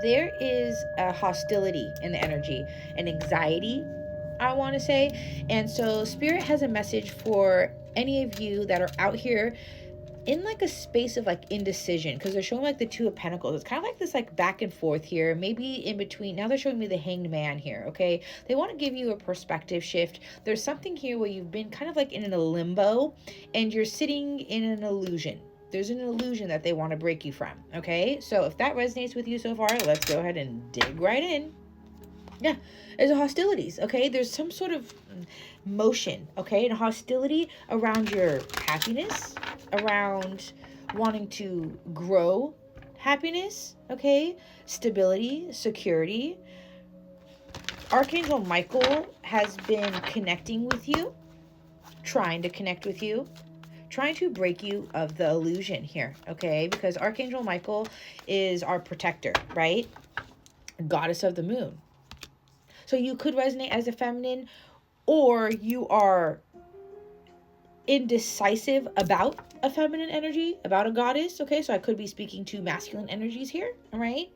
there is a hostility in the energy, an anxiety, I want to say. And so spirit has a message for any of you that are out here in like a space of like indecision, because they're showing like the Two of Pentacles. It's kind of like this like back and forth here, maybe in between. Now they're showing me the Hanged Man here. Okay, they want to give you a perspective shift. There's something here where you've been kind of like in a limbo and you're sitting in an illusion. There's an illusion that they want to break you from. Okay, so if that resonates with you so far, let's go ahead and dig right in. Yeah, there's hostilities. Okay, there's some sort of motion. Okay, and hostility around your happiness, around wanting to grow happiness. Okay, stability, security. Archangel Michael has been connecting with you, trying to connect with you, trying to break you of the illusion here. Okay, because Archangel Michael is our protector, right? Goddess of the moon. So you could resonate as a feminine, or you are indecisive about a feminine energy, about a goddess. Okay, so I could be speaking to masculine energies here. All right,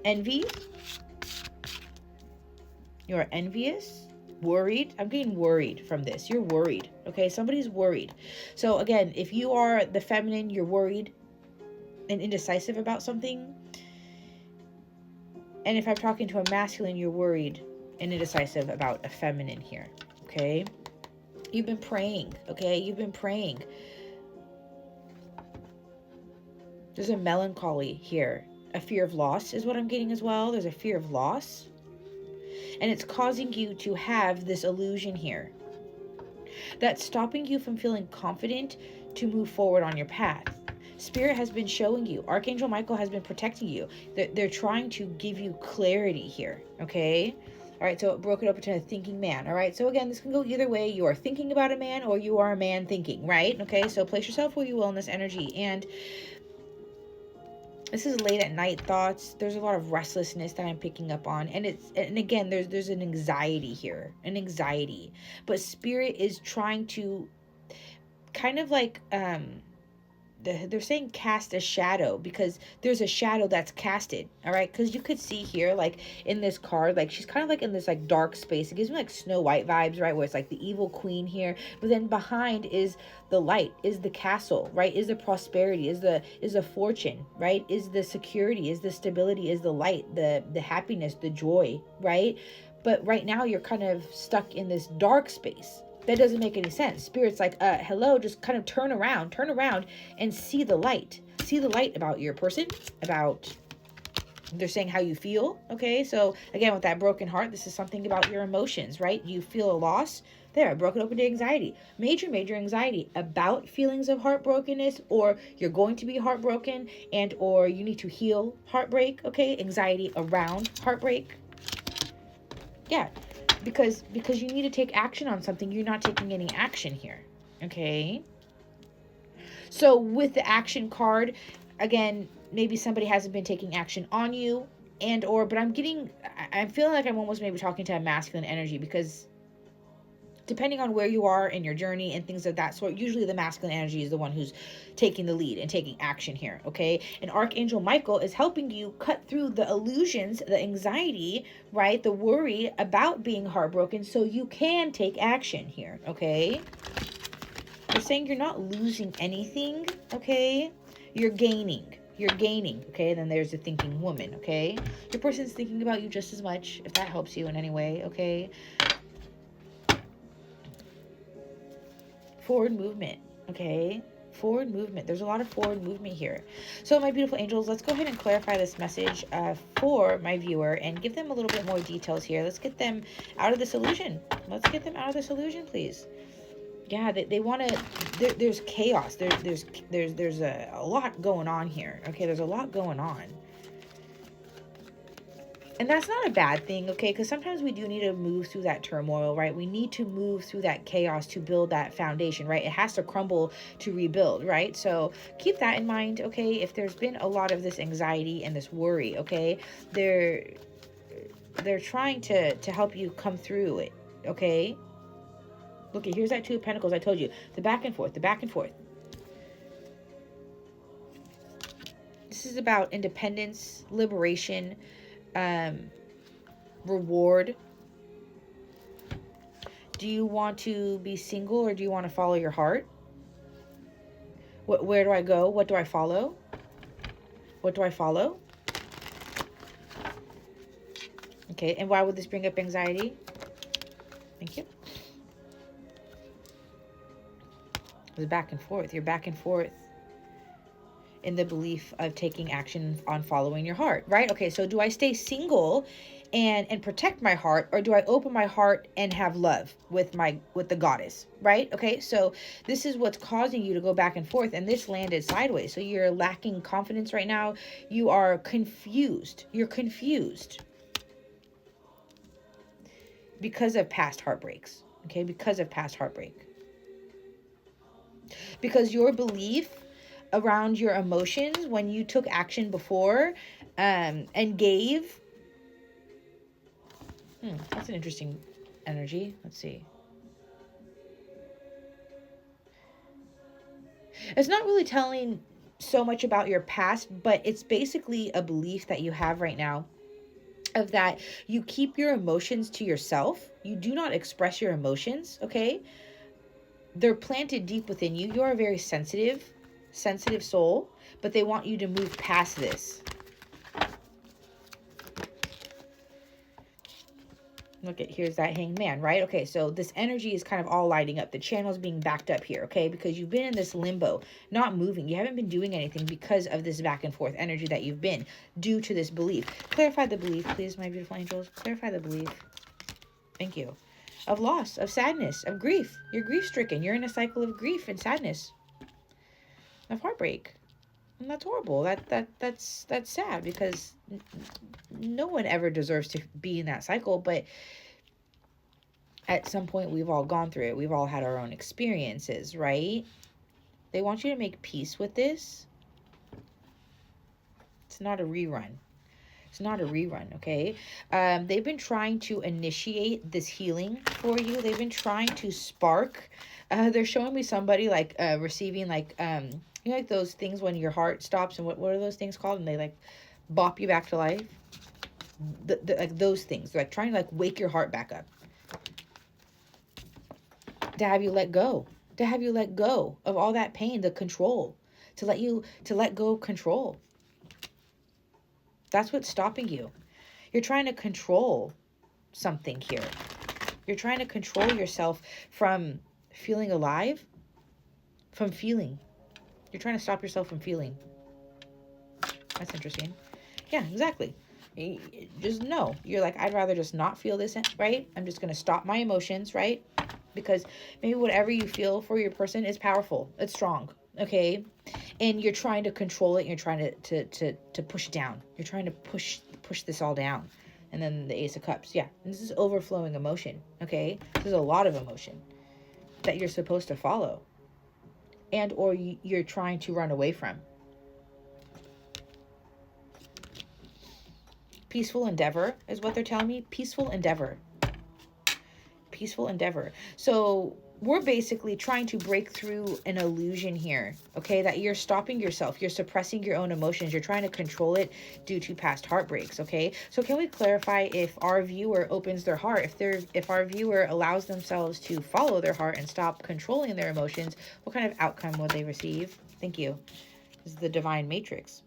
envy. You're envious, worried. I'm getting worried from this. You're worried. Okay, somebody's worried. So again, if you are the feminine, you're worried and indecisive about something. And if I'm talking to a masculine, you're worried and indecisive about a feminine here. Okay, you've been praying. Okay, you've been praying. There's a melancholy here. A fear of loss is what I'm getting as well. There's a fear of loss. And it's causing you to have this illusion here that's stopping you from feeling confident to move forward on your path. Spirit has been showing you. Archangel Michael has been protecting you. They're trying to give you clarity here, okay? All right, so it broke it up into a thinking man, all right? So again, this can go either way. You are thinking about a man or you are a man thinking, right? Okay, so place yourself where you will in this energy. And this is late at night thoughts. There's a lot of restlessness that I'm picking up on. And again, there's an anxiety here, an anxiety. But spirit is trying to kind of like, they're saying cast a shadow, because there's a shadow that's casted. All right, because you could see here, like in this card, like she's kind of like in this like dark space. It gives me like Snow White vibes, right, where it's like the evil queen here, but then behind is the light, is the castle, right, is the prosperity, is the fortune, right, is the security, is the stability, is the light, the happiness, the joy, right? But right now you're kind of stuck in this dark space. That doesn't make any sense. Spirit's like, hello, just kind of turn around and see the light. See the light about your person, about, they're saying how you feel. Okay, so again, with that broken heart, this is something about your emotions, right? You feel a loss. There, I broke it open to anxiety. Major anxiety about feelings of heartbrokenness, or you're going to be heartbroken, and or you need to heal heartbreak. Okay, anxiety around heartbreak. Yeah, because you need to take action on something. You're not taking any action here. Okay, so with the action card, again, maybe somebody hasn't been taking action on you, and or, but I'm feeling like I'm almost maybe talking to a masculine energy, because depending on where you are in your journey and things of that sort, usually the masculine energy is the one who's taking the lead and taking action here. Okay, and Archangel Michael is helping you cut through the illusions, the anxiety, right, the worry about being heartbroken, so you can take action here. Okay, they're saying you're not losing anything. Okay, you're gaining. Okay, then there's the thinking woman. Okay, your person's thinking about you just as much, if that helps you in any way. Okay, forward movement. Okay, forward movement. There's a lot of forward movement here. So my beautiful angels, let's go ahead and clarify this message for my viewer and give them a little bit more details here. Let's get them out of this illusion. Let's get them out of this illusion, please. Yeah, they want to, there's chaos. There's a lot going on here. Okay, there's a lot going on. And that's not a bad thing, okay? Because sometimes we do need to move through that turmoil, right? We need to move through that chaos to build that foundation, right? It has to crumble to rebuild, right? So keep that in mind, okay? If there's been a lot of this anxiety and this worry, okay? They're trying to help you come through it, okay? Look, here's that Two of Pentacles. I told you, the back and forth. This is about independence, liberation, reward. Do you want to be single, or do you want to follow your heart? Where do I go? What do I follow? What do I follow? Okay, and why would this bring up anxiety? Thank you. It's back and forth. You're back and forth in the belief of taking action on following your heart, right? Okay, so do I stay single and protect my heart, or do I open my heart and have love with the goddess, right? Okay, so this is what's causing you to go back and forth, and this landed sideways. So you're lacking confidence right now. You are confused. You're confused because of past heartbreaks, okay? Because of past heartbreak. Because your belief around your emotions when you took action before and gave. That's an interesting energy. Let's see. It's not really telling so much about your past, but it's basically a belief that you have right now of that you keep your emotions to yourself. You do not express your emotions, okay? They're planted deep within you. You're a very sensitive soul, but they want you to move past this. Look at, here's that Hanged Man, right? Okay, so this energy is kind of all lighting up. The channel's being backed up here, okay? Because you've been in this limbo, not moving. You haven't been doing anything because of this back and forth energy that you've been due to this belief. Clarify the belief, please, my beautiful angels. Clarify the belief. Thank you. Of loss, of sadness, of grief. You're grief-stricken. You're in a cycle of grief and sadness, of heartbreak. And that's horrible. That's sad, because no one ever deserves to be in that cycle, but at some point we've all gone through it. We've all had our own experiences, right? They want you to make peace with this. It's not a rerun. It's not a rerun, okay? They've been trying to initiate this healing for you. They've been trying to spark. They're showing me somebody like receiving like you know, like those things when your heart stops, and what are those things called? And they like bop you back to life. Like those things. They're like trying to like wake your heart back up. To have you let go. To have you let go of all that pain, the control. To let go of control. That's what's stopping you. You're trying to control something here. You're trying to control yourself from feeling alive, from feeling. You're trying to stop yourself from feeling. That's interesting. Yeah, exactly. Just no. You're like, I'd rather just not feel this, right? I'm just going to stop my emotions, right? Because maybe whatever you feel for your person is powerful. It's strong, okay? And you're trying to control it. You're trying to push it down. You're trying to push this all down. And then the Ace of Cups. Yeah, and this is overflowing emotion, okay? There's a lot of emotion that you're supposed to follow. And or you're trying to run away from. Peaceful endeavor is what they're telling me. Peaceful endeavor. Peaceful endeavor. So we're basically trying to break through an illusion here, okay? That you're stopping yourself. You're suppressing your own emotions. You're trying to control it due to past heartbreaks, okay? So can we clarify if our viewer opens their heart, if our viewer allows themselves to follow their heart and stop controlling their emotions, what kind of outcome will they receive? Thank you. This is the divine matrix.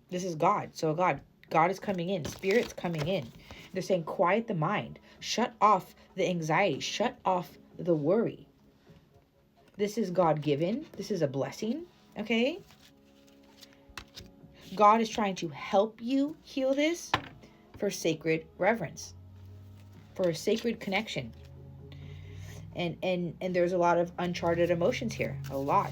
This is God. So God is coming in. Spirit's coming in. They're saying, quiet the mind. Shut off the anxiety. Shut off the worry. This is God-given. This is a blessing, okay? God is trying to help you heal this for sacred reverence, for a sacred connection. And there's a lot of uncharted emotions here. A lot.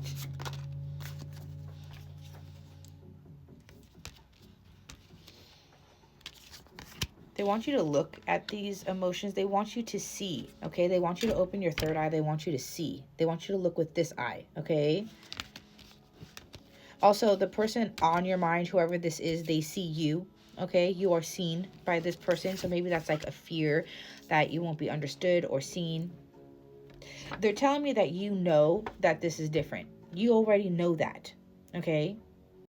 They want you to look at these emotions. They want you to see, okay? They want you to open your third eye. They want you to see. They want you to look with this eye, okay? Also, the person on your mind, whoever this is, they see you, okay? You are seen by this person. So maybe that's like a fear that you won't be understood or seen. They're telling me that you know that this is different. You already know that, okay?